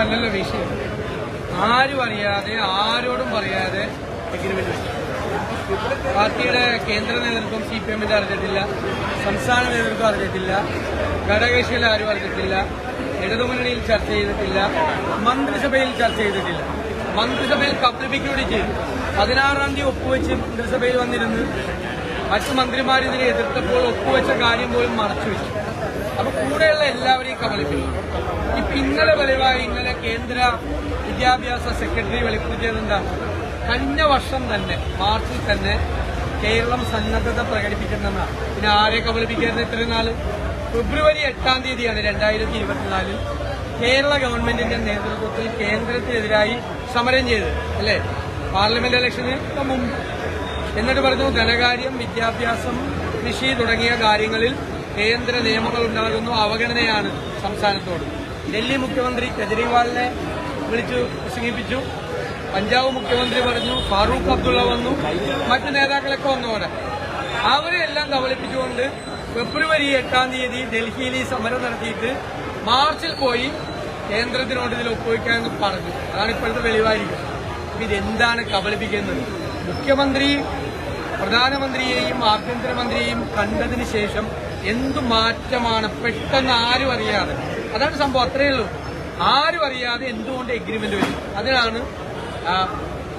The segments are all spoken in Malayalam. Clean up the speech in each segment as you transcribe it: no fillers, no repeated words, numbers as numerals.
അല്ലല്ലോ വിഷയം. ആരും അറിയാതെ ആരോടും പറയാതെ എഗ്രിമെന്റ് വെച്ചു. പാർട്ടിയുടെ കേന്ദ്ര നേതൃത്വം CPM-ന്റെ അറിഞ്ഞിട്ടില്ല, സംസ്ഥാന നേതൃത്വം അറിഞ്ഞിട്ടില്ല, ഘടകകക്ഷികൾ ആരും അറിഞ്ഞിട്ടില്ല, ഇടതുമുന്നണിയിൽ ചർച്ച ചെയ്തിട്ടില്ല, മന്ത്രിസഭയിൽ ചർച്ച ചെയ്തിട്ടില്ല. മന്ത്രിസഭയിൽ കബളിപ്പിക്കൂടി ചെയ്തു. 16-ാം തീയതി ഒപ്പുവെച്ച് മന്ത്രിസഭയിൽ വന്നിരുന്ന് മറ്റു മന്ത്രിമാർ ഇതിനെ എതിർത്തപ്പോൾ ഒപ്പുവെച്ച കാര്യം പോലും മറച്ചുവെച്ചു. അപ്പൊ കൂടെയുള്ള എല്ലാവരെയും കബളിപ്പിക്കും. ഇപ്പൊ ഇന്നലെ വെളിവായി, ഇന്നലെ കേന്ദ്ര വിദ്യാഭ്യാസ സെക്രട്ടറി വെളിപ്പെടുത്തിയതെന്താ? കഴിഞ്ഞ വർഷം തന്നെ മാർച്ചിൽ തന്നെ കേരളം സന്നദ്ധത പ്രകടിപ്പിക്കുന്നതാണ്. പിന്നെ ആരെ കബളിപ്പിക്കരുത്? ഇത്രയും നാള് ഫെബ്രുവരി 8-ാം തീയതിയാണ് 2024 കേരള ഗവൺമെന്റിന്റെ നേതൃത്വത്തിൽ കേന്ദ്രത്തിനെതിരായി സമരം ചെയ്തത്, അല്ലേ? പാർലമെന്റ് ഇലക്ഷന് മുമ്പ്. എന്നിട്ട് പറഞ്ഞു ധനകാര്യം, വിദ്യാഭ്യാസം, കൃഷി തുടങ്ങിയ കാര്യങ്ങളിൽ കേന്ദ്ര നിയമങ്ങൾ ഉണ്ടാകുന്നു, അവഗണനയാണ് സംസ്ഥാനത്തോട്. ഡൽഹി മുഖ്യമന്ത്രി കെജ്രിവാളിനെ വിളിച്ചു പ്രസംഗിപ്പിച്ചു. പഞ്ചാബ് മുഖ്യമന്ത്രി പറഞ്ഞു, ഫാറൂഖ് അബ്ദുള്ള വന്നു, മറ്റു നേതാക്കളൊക്കെ വന്നവരെ അവരെല്ലാം കബളിപ്പിച്ചുകൊണ്ട് ഫെബ്രുവരി 8-ാം തീയതി ഡൽഹിയിൽ ഈ സമരം നടത്തിയിട്ട് മാർച്ചിൽ പോയി കേന്ദ്രത്തിനോട് ഇതിൽ ഒപ്പുവയ്ക്കാമെന്ന് പറഞ്ഞു. അതാണ് ഇപ്പോഴത്തെ വെളിവായിരിക്കും. ഇതെന്താണ് കബളിപ്പിക്കുന്നത്? മുഖ്യമന്ത്രി പ്രധാനമന്ത്രിയെയും ആഭ്യന്തരമന്ത്രിയെയും കണ്ടതിന് ശേഷം എന്തു മാറ്റമാണ് പെട്ടെന്ന് ആരും അറിയാതെ? അതാണ് സംഭവം, അത്രയേ ഉള്ളൂ. ആരും അറിയാതെ എന്തുകൊണ്ട് എഗ്രിമെന്റ് വെച്ചു? അതിനാണ്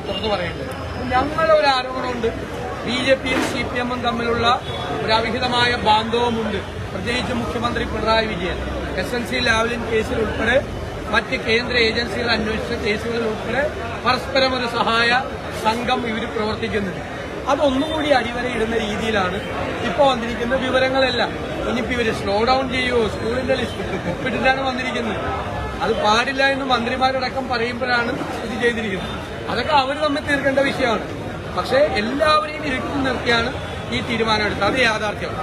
തുറന്നു പറയേണ്ടത്. ഞങ്ങളുടെ ഒരു ആരോപണമുണ്ട്, BJP-യും CPM-ഉം തമ്മിലുള്ള ഒരു അവിഹിതമായ ബാന്ധവമുണ്ട്. പ്രത്യേകിച്ച് മുഖ്യമന്ത്രി പിണറായി വിജയൻ SNC ലാവ്ലിൻ കേസിൽ ഉൾപ്പെടെ മറ്റ് കേന്ദ്ര ഏജൻസികൾ അന്വേഷിച്ച കേസുകളിൽ ഉൾപ്പെടെ പരസ്പരം ഒരു സഹായ സംഘം ഇവർ പ്രവർത്തിക്കുന്നുണ്ട്. അതൊന്നുകൂടി അടിവരയിടുന്ന രീതിയിലാണ് ഇപ്പോൾ വന്നിരിക്കുന്ന വിവരങ്ങളെല്ലാം. ഇനിയിപ്പോൾ ഇവര് സ്ലോ ഡൌൺ ചെയ്യുമോ? സ്കൂളിന്റെ ലിസ്റ്റ് ഒപ്പിട്ടിട്ടാണ് വന്നിരിക്കുന്നത്. അത് പാടില്ല എന്ന് മന്ത്രിമാരടക്കം പറയുമ്പോഴാണ് ഇത് ചെയ്തിരിക്കുന്നത്. അതൊക്കെ അവർ തമ്മിൽ തീർക്കേണ്ട വിഷയമാണ്. പക്ഷേ എല്ലാവരെയും ഇരുട്ടി നിർത്തിയാണ് ഈ തീരുമാനം എടുത്തത്. അത് യാഥാർത്ഥ്യം.